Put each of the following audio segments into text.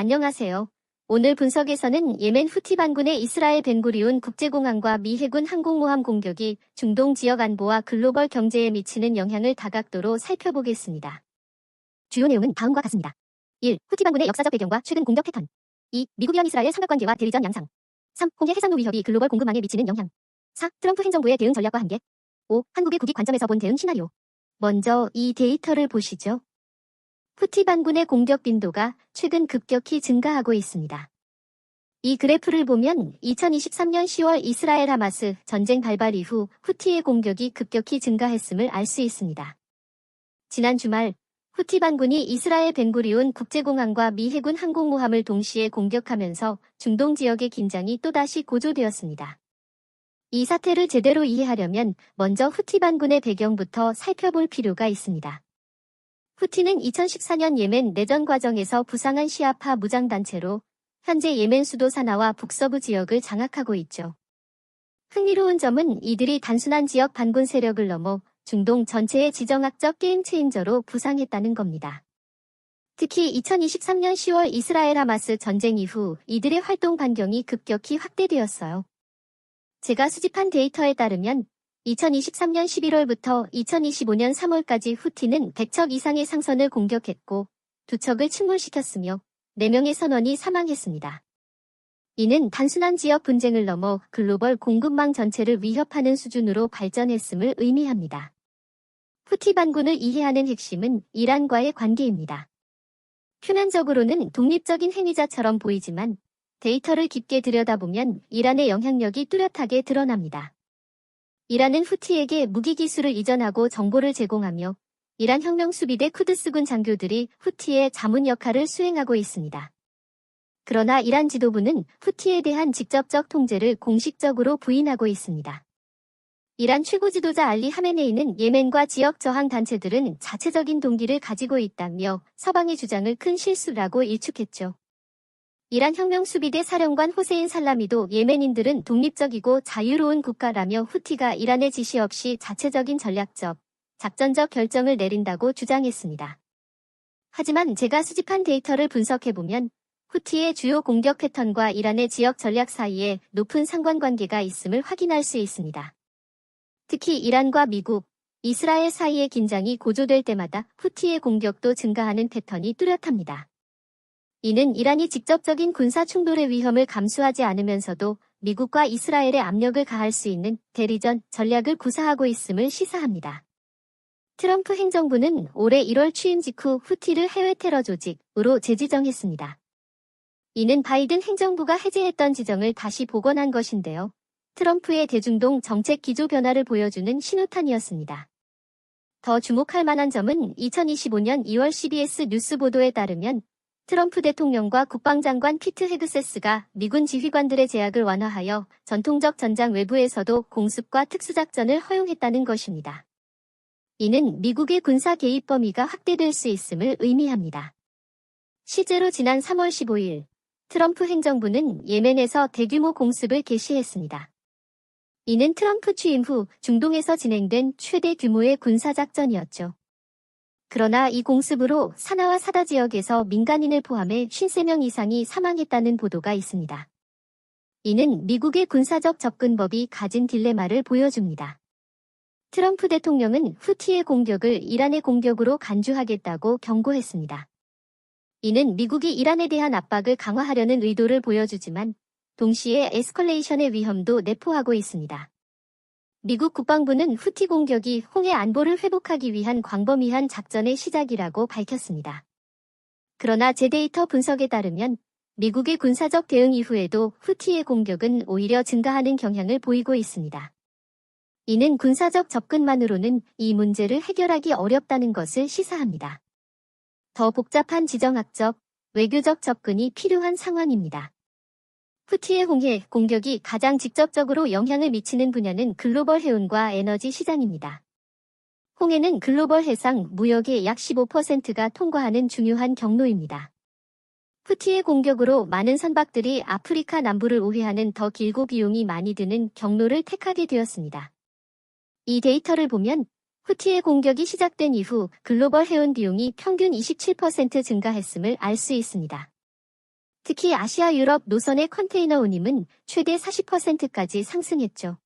안녕하세요. 오늘 분석에서는 예멘 후티 반군의 이스라엘 벤구리온 국제공항과 미 해군 항공모함 공격이 중동 지역 안보와 글로벌 경제에 미치는 영향을 다각도로 살펴보겠습니다. 주요 내용은 다음과 같습니다. 1. 후티 반군의 역사적 배경과 최근 공격 패턴. 2. 미국-이란 이스라엘 삼각관계와 대리전 양상. 3. 홍해 해상로 위협이 글로벌 공급망에 미치는 영향. 4. 트럼프 행정부의 대응 전략과 한계. 5. 한국의 국익 관점에서 본 대응 시나리오. 먼저 이 데이터를 보시죠. 후티 반군의 공격 빈도가 최근 급격히 증가하고 있습니다. 이 그래프를 보면 2023년 10월 이스라엘 하마스 전쟁 발발 이후 후티의 공격이 급격히 증가했음을 알 수 있습니다. 지난 주말 후티 반군이 이스라엘 벤구리온 국제공항과 미 해군 항공모함을 동시에 공격하면서 중동 지역의 긴장이 또다시 고조되었습니다. 이 사태를 제대로 이해하려면 먼저 후티 반군의 배경부터 살펴볼 필요가 있습니다. 후티는 2014년 예멘 내전 과정에서 부상한 시아파 무장단체로 현재 예멘 수도 사나와 북서부 지역을 장악하고 있죠. 흥미로운 점은 이들이 단순한 지역 반군 세력을 넘어 중동 전체의 지정학적 게임 체인저로 부상했다는 겁니다. 특히 2023년 10월 이스라엘 하마스 전쟁 이후 이들의 활동 반경이 급격히 확대되었어요. 제가 수집한 데이터에 따르면 2023년 11월부터 2025년 3월까지 후티는 100척 이상의 상선을 공격했고 2척을 침몰시켰으며 4명의 선원이 사망했습니다. 이는 단순한 지역 분쟁을 넘어 글로벌 공급망 전체를 위협하는 수준으로 발전했음을 의미합니다. 후티 반군을 이해하는 핵심은 이란과의 관계입니다. 표면적으로는 독립적인 행위자처럼 보이지만 데이터를 깊게 들여다보면 이란의 영향력이 뚜렷하게 드러납니다. 이란은 후티에게 무기 기술을 이전하고 정보를 제공하며 이란 혁명수비대 쿠드스군 장교들이 후티의 자문 역할을 수행하고 있습니다. 그러나 이란 지도부는 후티에 대한 직접적 통제를 공식적으로 부인하고 있습니다. 이란 최고 지도자 알리 하메네이는 예멘과 지역 저항 단체들은 자체적인 동기를 가지고 있다며 서방의 주장을 큰 실수라고 일축했죠. 이란 혁명수비대 사령관 호세인 살라미도 예멘인들은 독립적이고 자유로운 국가라며 후티가 이란의 지시 없이 자체적인 전략적, 작전적 결정을 내린다고 주장했습니다. 하지만 제가 수집한 데이터를 분석해보면 후티의 주요 공격 패턴과 이란의 지역 전략 사이에 높은 상관관계가 있음을 확인할 수 있습니다. 특히 이란과 미국, 이스라엘 사이의 긴장이 고조될 때마다 후티의 공격도 증가하는 패턴이 뚜렷합니다. 이는 이란이 직접적인 군사 충돌의 위험을 감수하지 않으면서도 미국과 이스라엘에 압력을 가할 수 있는 대리전 전략을 구사하고 있음을 시사합니다. 트럼프 행정부는 올해 1월 취임 직후 후티를 해외 테러 조직으로 재지정했습니다. 이는 바이든 행정부가 해제했던 지정을 다시 복원한 것인데요. 트럼프의 대중동 정책 기조 변화를 보여주는 신호탄이었습니다. 더 주목할 만한 점은 2025년 2월 CBS 뉴스 보도에 따르면 트럼프 대통령과 국방장관 피트 헤그세스가 미군 지휘관들의 제약을 완화하여 전통적 전장 외부에서도 공습과 특수작전을 허용했다는 것입니다. 이는 미국의 군사 개입 범위가 확대될 수 있음을 의미합니다. 실제로 지난 3월 15일 트럼프 행정부는 예멘에서 대규모 공습을 개시했습니다. 이는 트럼프 취임 후 중동에서 진행된 최대 규모의 군사작전이었죠. 그러나 이 공습으로 사나와 사다 지역에서 민간인을 포함해 53명 이상이 사망했다는 보도가 있습니다. 이는 미국의 군사적 접근법이 가진 딜레마를 보여줍니다. 트럼프 대통령은 후티의 공격을 이란의 공격으로 간주하겠다고 경고했습니다. 이는 미국이 이란에 대한 압박을 강화하려는 의도를 보여주지만 동시에 에스컬레이션의 위험도 내포하고 있습니다. 미국 국방부는 후티 공격이 홍해 안보를 회복하기 위한 광범위한 작전의 시작이라고 밝혔습니다. 그러나 제 데이터 분석에 따르면 미국의 군사적 대응 이후에도 후티의 공격은 오히려 증가하는 경향을 보이고 있습니다. 이는 군사적 접근만으로는 이 문제를 해결하기 어렵다는 것을 시사합니다. 더 복잡한 지정학적, 외교적 접근이 필요한 상황입니다. 후티의 홍해 공격이 가장 직접적으로 영향을 미치는 분야는 글로벌 해운과 에너지 시장입니다. 홍해는 글로벌 해상 무역의 약 15%가 통과하는 중요한 경로입니다. 후티의 공격으로 많은 선박들이 아프리카 남부를 우회하는 더 길고 비용이 많이 드는 경로를 택하게 되었습니다. 이 데이터를 보면 후티의 공격이 시작된 이후 글로벌 해운 비용이 평균 27% 증가했음을 알 수 있습니다. 특히 아시아 유럽 노선의 컨테이너 운임은 최대 40%까지 상승했죠.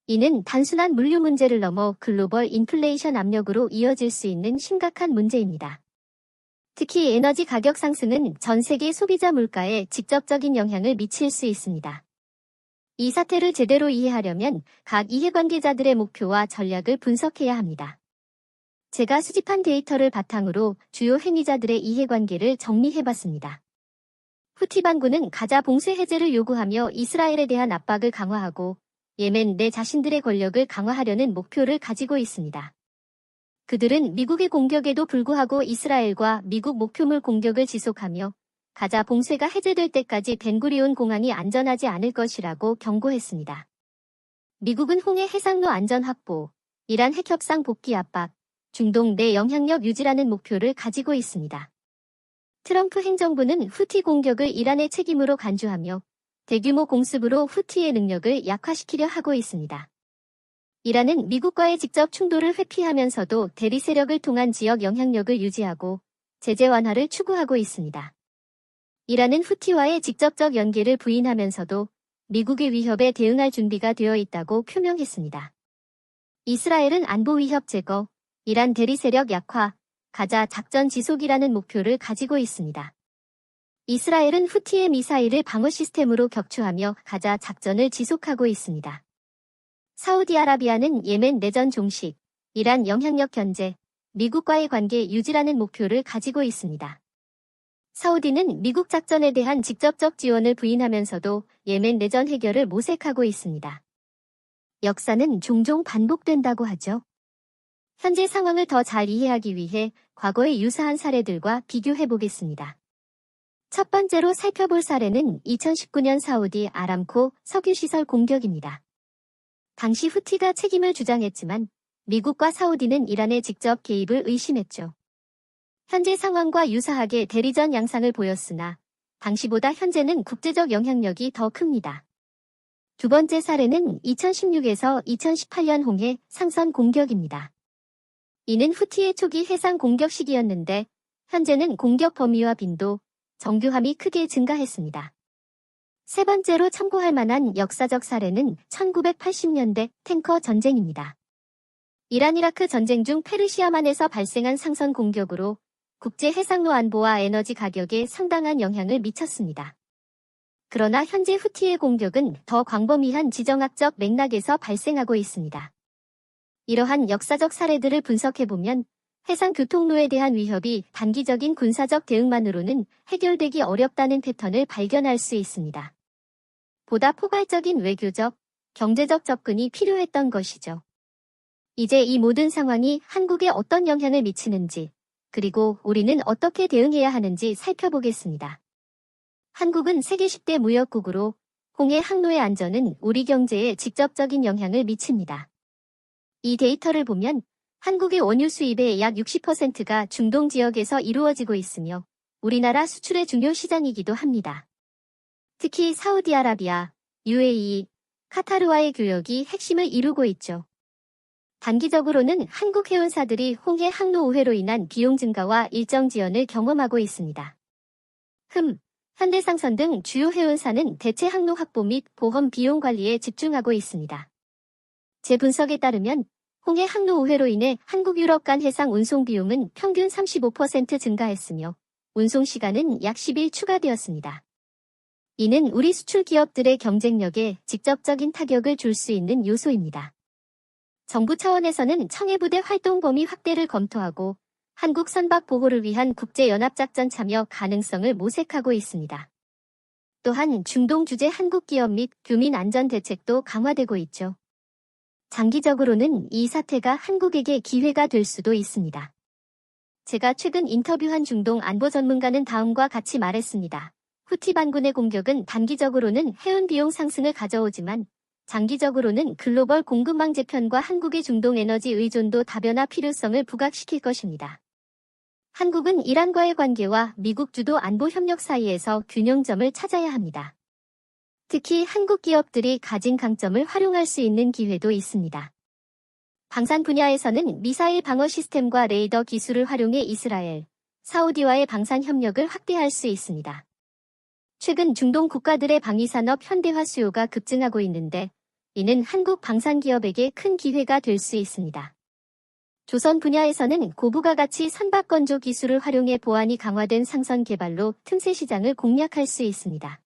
이는 단순한 물류 문제를 넘어 글로벌 인플레이션 압력으로 이어질 수 있는 심각한 문제입니다. 특히 에너지 가격 상승은 전 세계 소비자 물가에 직접적인 영향을 미칠 수 있습니다. 이 사태를 제대로 이해하려면 각 이해관계자들의 목표와 전략을 분석해야 합니다. 제가 수집한 데이터를 바탕으로 주요 행위자들의 이해관계를 정리해봤습니다. 후티 반군은 가자 봉쇄 해제를 요구하며 이스라엘에 대한 압박을 강화하고 예멘 내 자신들의 권력을 강화하려는 목표를 가지고 있습니다. 그들은 미국의 공격에도 불구하고 이스라엘과 미국 목표물 공격을 지속하며 가자 봉쇄가 해제될 때까지 벤구리온 공항이 안전하지 않을 것이라고 경고했습니다. 미국은 홍해 해상로 안전 확보, 이란 핵협상 복귀 압박, 중동 내 영향력 유지라는 목표를 가지고 있습니다. 트럼프 행정부는 후티 공격을 이란의 책임으로 간주하며 대규모 공습으로 후티의 능력을 약화시키려 하고 있습니다. 이란은 미국과의 직접 충돌을 회피하면서도 대리 세력을 통한 지역 영향력을 유지하고 제재 완화를 추구하고 있습니다. 이란은 후티와의 직접적 연계를 부인하면서도 미국의 위협에 대응할 준비가 되어 있다고 표명했습니다. 이스라엘은 안보 위협 제거, 이란 대리 세력 약화, 가자 작전 지속이라는 목표를 가지고 있습니다. 이스라엘은 후티의 미사일을 방어 시스템으로 격추하며 가자 작전을 지속하고 있습니다. 사우디아라비아는 예멘 내전 종식, 이란 영향력 견제, 미국과의 관계 유지라는 목표를 가지고 있습니다. 사우디는 미국 작전에 대한 직접적 지원을 부인하면서도 예멘 내전 해결을 모색하고 있습니다. 역사는 종종 반복된다고 하죠. 현재 상황을 더 잘 이해하기 위해 과거의 유사한 사례들과 비교해보겠습니다. 첫 번째로 살펴볼 사례는 2019년 사우디 아람코 석유시설 공격입니다. 당시 후티가 책임을 주장했지만 미국과 사우디는 이란의 직접 개입을 의심했죠. 현재 상황과 유사하게 대리전 양상을 보였으나 당시보다 현재는 국제적 영향력이 더 큽니다. 두 번째 사례는 2016에서 2018년 홍해 상선 공격입니다. 이는 후티의 초기 해상 공격 시기였는데 현재는 공격 범위와 빈도, 정교함이 크게 증가했습니다. 세 번째로 참고할 만한 역사적 사례는 1980년대 탱커 전쟁입니다. 이란-이라크 전쟁 중 페르시아만에서 발생한 상선 공격으로 국제 해상로 안보와 에너지 가격에 상당한 영향을 미쳤습니다. 그러나 현재 후티의 공격은 더 광범위한 지정학적 맥락에서 발생하고 있습니다. 이러한 역사적 사례들을 분석해보면 해상 교통로에 대한 위협이 단기적인 군사적 대응만으로는 해결되기 어렵다는 패턴을 발견할 수 있습니다. 보다 포괄적인 외교적, 경제적 접근이 필요했던 것이죠. 이제 이 모든 상황이 한국에 어떤 영향을 미치는지, 그리고 우리는 어떻게 대응해야 하는지 살펴보겠습니다. 한국은 세계 10대 무역국으로 홍해 항로의 안전은 우리 경제에 직접적인 영향을 미칩니다. 이 데이터를 보면 한국의 원유 수입의 약 60%가 중동 지역에서 이루어지고 있으며 우리나라 수출의 중요 시장이기도 합니다. 특히 사우디아라비아, UAE, 카타르와의 교역이 핵심을 이루고 있죠. 단기적으로는 한국 해운사들이 홍해 항로 우회로 인한 비용 증가와 일정 지연을 경험하고 있습니다. 현대상선 등 주요 해운사는 대체 항로 확보 및 보험 비용 관리에 집중하고 있습니다. 제 분석에 따르면 홍해 항로 우회로 인해 한국 유럽 간 해상 운송 비용은 평균 35% 증가했으며 운송 시간은 약 10일 추가되었습니다. 이는 우리 수출 기업들의 경쟁력에 직접적인 타격을 줄 수 있는 요소입니다. 정부 차원에서는 청해부대 활동 범위 확대를 검토하고 한국 선박 보호를 위한 국제연합작전 참여 가능성을 모색하고 있습니다. 또한 중동 주재 한국 기업 및 교민 안전 대책도 강화되고 있죠. 장기적으로는 이 사태가 한국에게 기회가 될 수도 있습니다. 제가 최근 인터뷰한 중동 안보 전문가는 다음과 같이 말했습니다. 후티 반군의 공격은 단기적으로는 해운 비용 상승을 가져오지만 장기적으로는 글로벌 공급망 재편과 한국의 중동 에너지 의존도 다변화 필요성을 부각시킬 것입니다. 한국은 이란과의 관계와 미국 주도 안보 협력 사이에서 균형점을 찾아야 합니다. 특히 한국 기업들이 가진 강점을 활용할 수 있는 기회도 있습니다. 방산 분야에서는 미사일 방어 시스템과 레이더 기술을 활용해 이스라엘, 사우디와의 방산 협력을 확대할 수 있습니다. 최근 중동 국가들의 방위산업 현대화 수요가 급증하고 있는데 이는 한국 방산기업에게 큰 기회가 될 수 있습니다. 조선 분야에서는 고부가 가치 선박건조 기술을 활용해 보안이 강화된 상선 개발로 틈새 시장을 공략할 수 있습니다.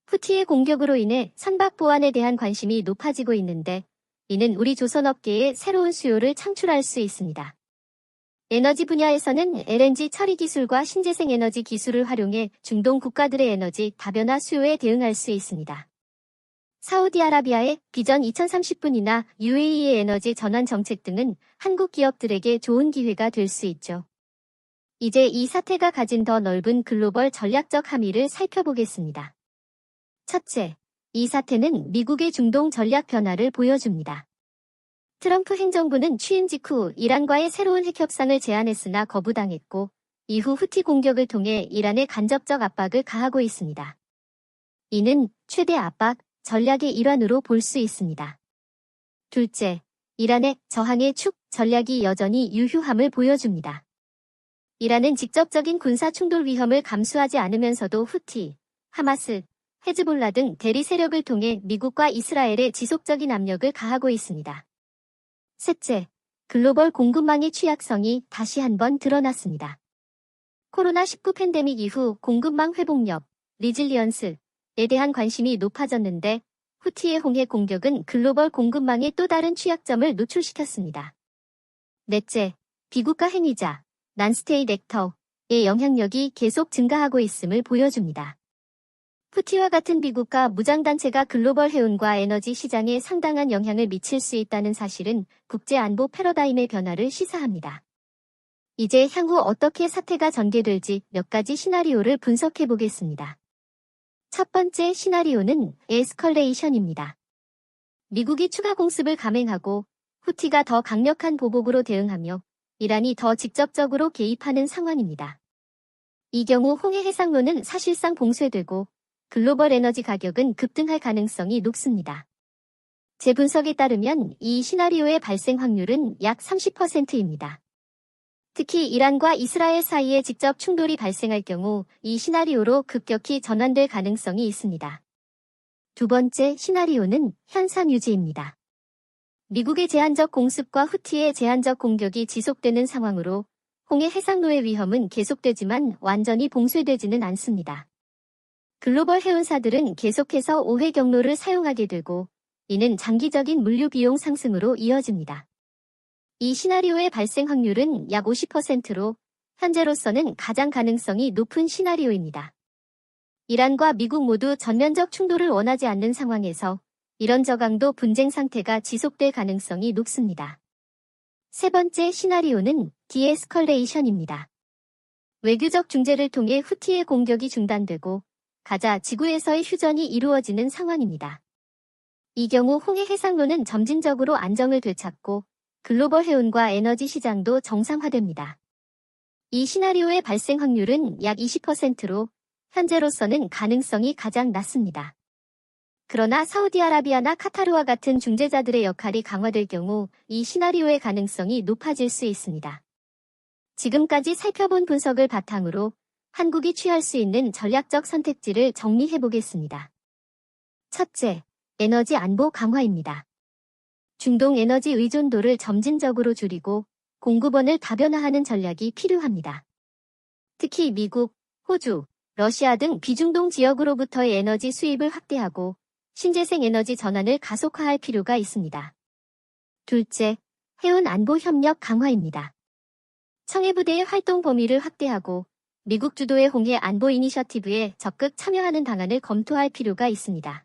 후티의 공격으로 인해 선박 보안에 대한 관심이 높아지고 있는데 이는 우리 조선업계에 새로운 수요를 창출할 수 있습니다. 에너지 분야에서는 LNG 처리 기술과 신재생 에너지 기술을 활용해 중동 국가들의 에너지 다변화 수요에 대응할 수 있습니다. 사우디아라비아의 비전 2030분이나 UAE의 에너지 전환 정책 등은 한국 기업들에게 좋은 기회가 될 수 있죠. 이제 이 사태가 가진 더 넓은 글로벌 전략적 함의를 살펴보겠습니다. 첫째, 이 사태는 미국의 중동 전략 변화를 보여줍니다. 트럼프 행정부는 취임 직후 이란과의 새로운 핵 협상을 제안했으나 거부당했고 이후 후티 공격을 통해 이란의 간접적 압박을 가하고 있습니다. 이는 최대 압박 전략의 일환으로 볼 수 있습니다. 둘째, 이란의 저항의 축 전략이 여전히 유효함을 보여줍니다. 이란은 직접적인 군사 충돌 위험을 감수하지 않으면서도 후티, 하마스, 헤즈볼라 등 대리 세력을 통해 미국과 이스라엘에 지속적인 압력을 가하고 있습니다. 셋째, 글로벌 공급망의 취약성이 다시 한번 드러났습니다. 코로나19 팬데믹 이후 공급망 회복력, 리질리언스에 대한 관심이 높아졌는데 후티의 홍해 공격은 글로벌 공급망의 또 다른 취약점을 노출시켰습니다. 넷째, 비국가 행위자, 난스테이트 액터의 영향력이 계속 증가하고 있음을 보여줍니다. 후티와 같은 비국가 무장단체가 글로벌 해운과 에너지 시장에 상당한 영향을 미칠 수 있다는 사실은 국제안보 패러다임의 변화를 시사합니다. 이제 향후 어떻게 사태가 전개될지 몇 가지 시나리오를 분석해 보겠습니다. 첫 번째 시나리오는 에스컬레이션입니다. 미국이 추가 공습을 감행하고 후티가 더 강력한 보복으로 대응하며 이란이 더 직접적으로 개입하는 상황입니다. 이 경우 홍해 해상로는 사실상 봉쇄되고 글로벌 에너지 가격은 급등할 가능성이 높습니다. 제 분석에 따르면 이 시나리오의 발생 확률은 약 30%입니다. 특히 이란과 이스라엘 사이에 직접 충돌이 발생할 경우 이 시나리오로 급격히 전환될 가능성이 있습니다. 두 번째 시나리오는 현상 유지입니다. 미국의 제한적 공습과 후티의 제한적 공격이 지속되는 상황으로 홍해 해상로의 위험은 계속되지만 완전히 봉쇄되지는 않습니다. 글로벌 해운사들은 계속해서 오해 경로를 사용하게 되고 이는 장기적인 물류 비용 상승으로 이어집니다. 이 시나리오의 발생 확률은 약 50%로 현재로서는 가장 가능성이 높은 시나리오입니다. 이란과 미국 모두 전면적 충돌을 원하지 않는 상황에서 이런 저강도 분쟁 상태가 지속될 가능성이 높습니다. 세 번째 시나리오는 디에스컬레이션입니다. 외교적 중재를 통해 후티의 공격이 중단되고 가자 지구에서의 휴전이 이루어지는 상황입니다. 이 경우 홍해 해상로는 점진적으로 안정을 되찾고 글로벌 해운과 에너지 시장도 정상화됩니다. 이 시나리오의 발생 확률은 약 20%로 현재로서는 가능성이 가장 낮습니다. 그러나 사우디아라비아나 카타르와 같은 중재자들의 역할이 강화될 경우 이 시나리오의 가능성이 높아질 수 있습니다. 지금까지 살펴본 분석을 바탕으로 한국이 취할 수 있는 전략적 선택지를 정리해 보겠습니다. 첫째, 에너지 안보 강화입니다. 중동 에너지 의존도를 점진적으로 줄이고 공급원을 다변화하는 전략이 필요합니다. 특히 미국, 호주, 러시아 등 비중동 지역으로부터의 에너지 수입을 확대하고 신재생 에너지 전환을 가속화할 필요가 있습니다. 둘째, 해운 안보 협력 강화입니다. 청해부대의 활동 범위를 확대하고 미국 주도의 홍해 안보 이니셔티브에 적극 참여하는 방안을 검토할 필요가 있습니다.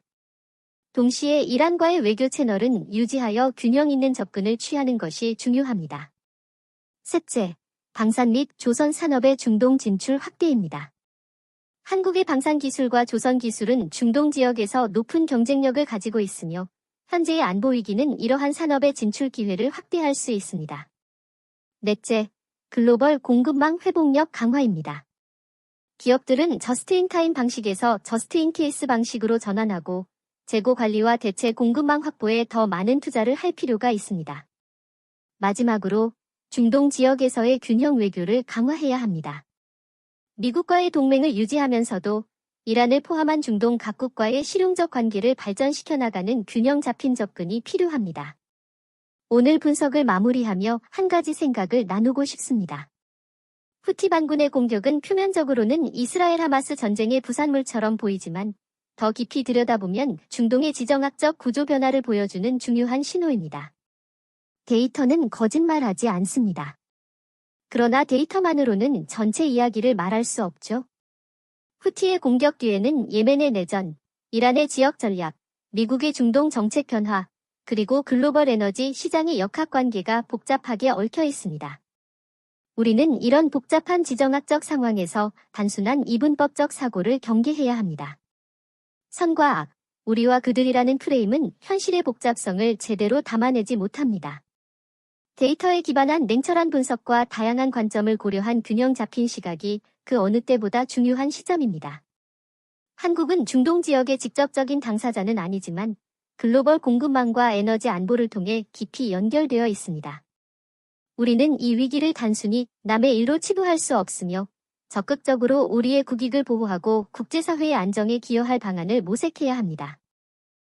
동시에 이란과의 외교 채널은 유지하여 균형 있는 접근을 취하는 것이 중요합니다. 셋째, 방산 및 조선 산업의 중동 진출 확대입니다. 한국의 방산 기술과 조선 기술은 중동 지역에서 높은 경쟁력을 가지고 있으며 현재의 안보 위기는 이러한 산업의 진출 기회를 확대할 수 있습니다. 넷째, 글로벌 공급망 회복력 강화입니다. 기업들은 저스트인타임 방식에서 저스트인케이스 방식으로 전환하고 재고 관리와 대체 공급망 확보에 더 많은 투자를 할 필요가 있습니다. 마지막으로 중동 지역에서의 균형 외교를 강화해야 합니다. 미국과의 동맹을 유지하면서도 이란을 포함한 중동 각국과의 실용적 관계를 발전시켜 나가는 균형 잡힌 접근이 필요합니다. 오늘 분석을 마무리하며 한 가지 생각을 나누고 싶습니다. 후티 반군의 공격은 표면적으로는 이스라엘 하마스 전쟁의 부산물처럼 보이지만 더 깊이 들여다보면 중동의 지정학적 구조 변화를 보여주는 중요한 신호입니다. 데이터는 거짓말하지 않습니다. 그러나 데이터만으로는 전체 이야기를 말할 수 없죠. 후티의 공격 뒤에는 예멘의 내전, 이란의 지역 전략, 미국의 중동 정책 변화, 그리고 글로벌 에너지 시장의 역학관계가 복잡하게 얽혀 있습니다. 우리는 이런 복잡한 지정학적 상황에서 단순한 이분법적 사고를 경계해야 합니다. 선과 악, 우리와 그들이라는 프레임은 현실의 복잡성을 제대로 담아내지 못합니다. 데이터에 기반한 냉철한 분석과 다양한 관점을 고려한 균형 잡힌 시각이 그 어느 때보다 중요한 시점입니다. 한국은 중동 지역의 직접적인 당사자는 아니지만 글로벌 공급망과 에너지 안보를 통해 깊이 연결되어 있습니다. 우리는 이 위기를 단순히 남의 일로 치부할 수 없으며 적극적으로 우리의 국익을 보호하고 국제사회의 안정에 기여할 방안을 모색해야 합니다.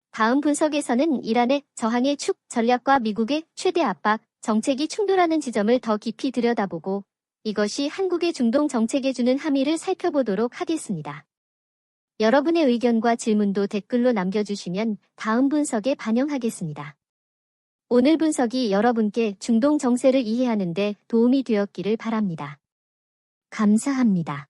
다음 분석에서는 이란의 저항의 축 전략과 미국의 최대 압박 정책이 충돌하는 지점을 더 깊이 들여다보고 이것이 한국의 중동 정책에 주는 함의를 살펴보도록 하겠습니다. 여러분의 의견과 질문도 댓글로 남겨주시면 다음 분석에 반영하겠습니다. 오늘 분석이 여러분께 중동 정세를 이해하는 데 도움이 되었기를 바랍니다. 감사합니다.